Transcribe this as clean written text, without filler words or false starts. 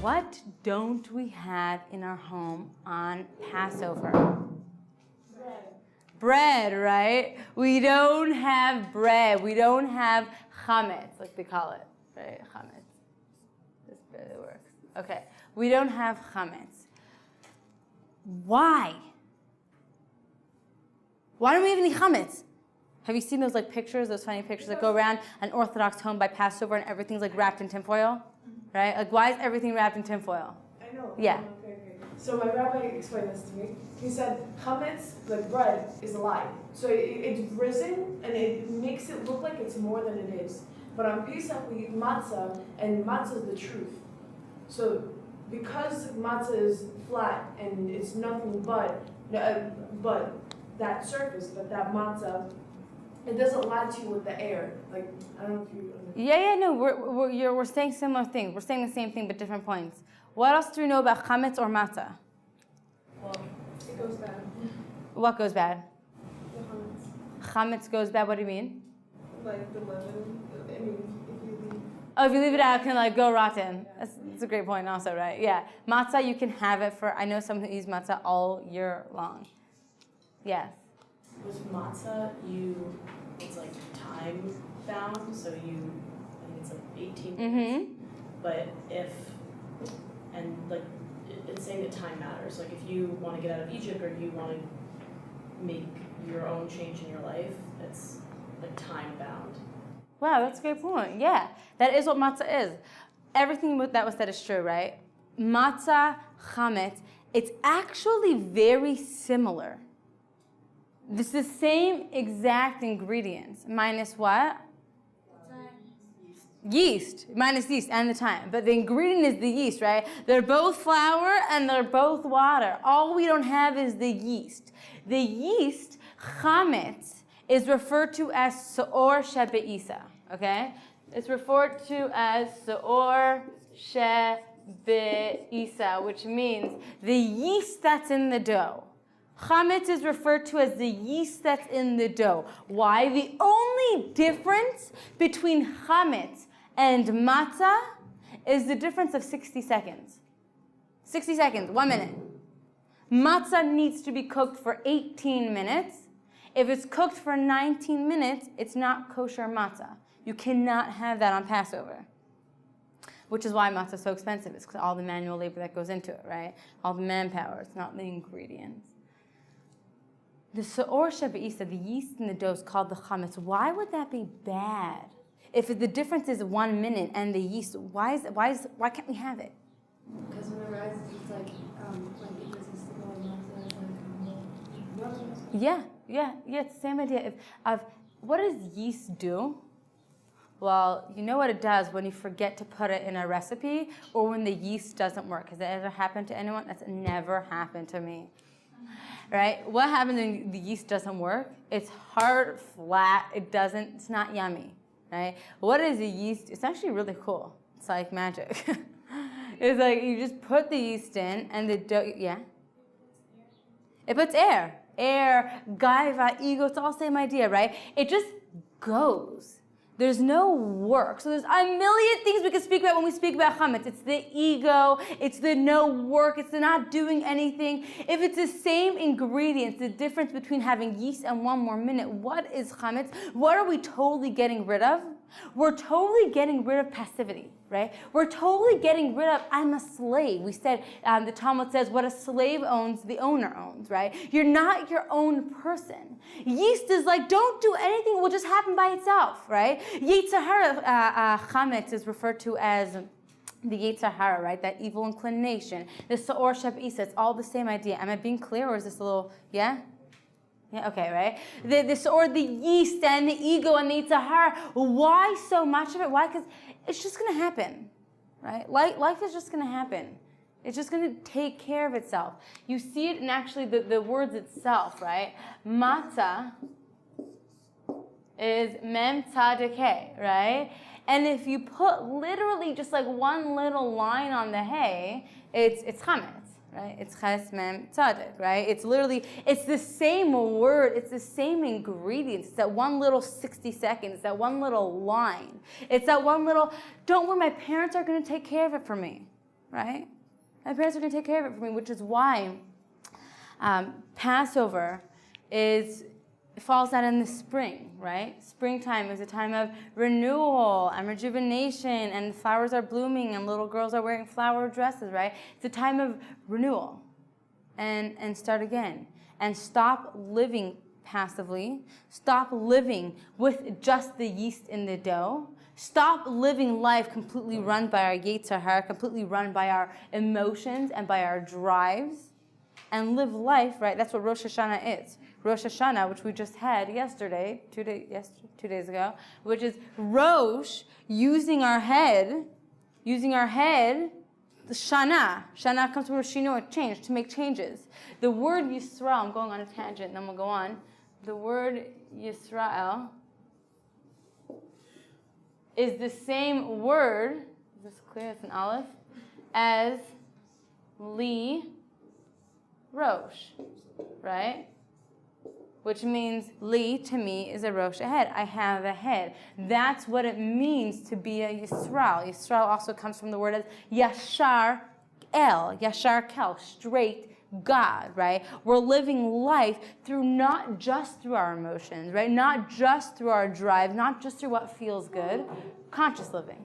What don't we have in our home on Passover? Bread, right? We don't have bread. We don't have chametz, like they call it, right? Chametz. This barely works. Okay. We don't have chametz. Why? Why don't we have any chametz? Have you seen those pictures, those funny pictures that go around an Orthodox home by Passover and everything's wrapped in tinfoil? Right? Why is everything wrapped in tinfoil? I know. Yeah. Okay. So my rabbi explained this to me. He said chametz, like bread, is a lie. So it's risen and it makes it look like it's more than it is. But on Pesach we eat matzah, and matzah is the truth. So because matzah is flat and it's nothing but that surface, but that matzah, it doesn't lie to you with the air. I don't know if you understand. No, we're saying similar things. We're saying the same thing but different points. What else do we know about chametz or matzah? Well, it goes bad. What goes bad? The chametz. Chametz goes bad, what do you mean? Like the leaven. I mean, if you leave. Oh, if you leave it out, it can go rotten. That's a great point also, right? Yeah. Matzah, you can have it for, I know someone who eats matzah all year long. Yes. With matzah, it's time bound, so I think it's 18 minutes. Mm-hmm. But it's saying that time matters. If you want to get out of Egypt or you want to make your own change in your life, it's time bound. Wow, that's a great point. Yeah, that is what matzah is. Everything that was said is true, right? Matzah, chametz, it's actually very similar. This is the same exact ingredients, minus what? Yeast, minus yeast and the time. But the ingredient is the yeast, right? They're both flour and they're both water. All we don't have is the yeast. The yeast, chametz, is referred to as seor shebe'isa, okay? It's referred to as seor shebe'isa, which means the yeast that's in the dough. Chametz is referred to as the yeast that's in the dough. Why? The only difference between chametz and matzah is the difference of 60 seconds. 60 seconds, 1 minute. Matzah needs to be cooked for 18 minutes. If it's cooked for 19 minutes, it's not kosher matzah. You cannot have that on Passover. Which is why matzah is so expensive. It's because all the manual labor that goes into it, right? All the manpower. It's not the ingredients. The seor shebe'isa, the yeast in the dough, is called the chametz. Why would that be bad? If the difference is 1 minute and the yeast, why can't we have it? Because whenever I eat it doesn't stick on matzah, Yeah, it's the same idea of what does yeast do? Well, you know what it does when you forget to put it in a recipe or when the yeast doesn't work. Has that ever happened to anyone? That's never happened to me. Right? What happens when the yeast doesn't work? It's hard, flat, it's not yummy. Right? What is a yeast? It's actually really cool. It's like magic. It's you just put the yeast in and the dough, yeah? It puts air. Air, gaiva, ego, it's all the same idea, right? It just goes. There's no work. So there's a million things we can speak about when we speak about chametz. It's the ego, it's the no work, it's the not doing anything. If it's the same ingredients, the difference between having yeast and 1 more minute, what is chametz? What are we totally getting rid of? We're totally getting rid of passivity, right? We're totally getting rid of, I'm a slave. We said, the Talmud says, what a slave owns, the owner owns, right? You're not your own person. Yeast is don't do anything, it will just happen by itself, right? Yetzer hara, chametz is referred to as the yetzer hara, right? That evil inclination. The seor shebe'isa, it's all the same idea. Am I being clear or is this a little, yeah? Yeah, okay, right? The yeast and the ego and the yetzer hara. Why so much of it? Why? Because it's just going to happen, right? Life is just going to happen. It's just going to take care of itself. You see it in actually the words itself, right? Matzah is mem tzaddik hey, right? And if you put literally just 1 little line on the hey, it's chametz. Right? It's ches mem tzaddik, right? It's the same word, it's the same ingredients. It's that 1 little 60 seconds, that 1 little line. It's that 1 little, don't worry, my parents are going to take care of it for me, right? My parents are going to take care of it for me, which is why Passover falls out in the spring, right? Springtime is a time of renewal and rejuvenation, and flowers are blooming and little girls are wearing flower dresses, right? It's a time of renewal and start again. And stop living passively. Stop living with just the yeast in the dough. Stop living life completely run by our Yetzer Hara, completely run by our emotions and by our drives. And live life, right? That's what Rosh Hashanah is. Rosh Hashanah, which we just had yesterday, 2 days ago, which is Rosh, using our head, the Shana. Shana comes from Roshino, change, to make changes. The word Yisrael, I'm going on a tangent, and then we'll go on. The word Yisrael is the same word, is this clear? It's an aleph, as Li Rosh, right? Which means Li, to me, is a Rosh, a head. I have a head. That's what it means to be a Yisrael. Yisrael also comes from the word as Yashar El, Yashar Kel, straight God, right? We're living life through not just through our emotions, right? Not just through our drive, not just through what feels good. Conscious living.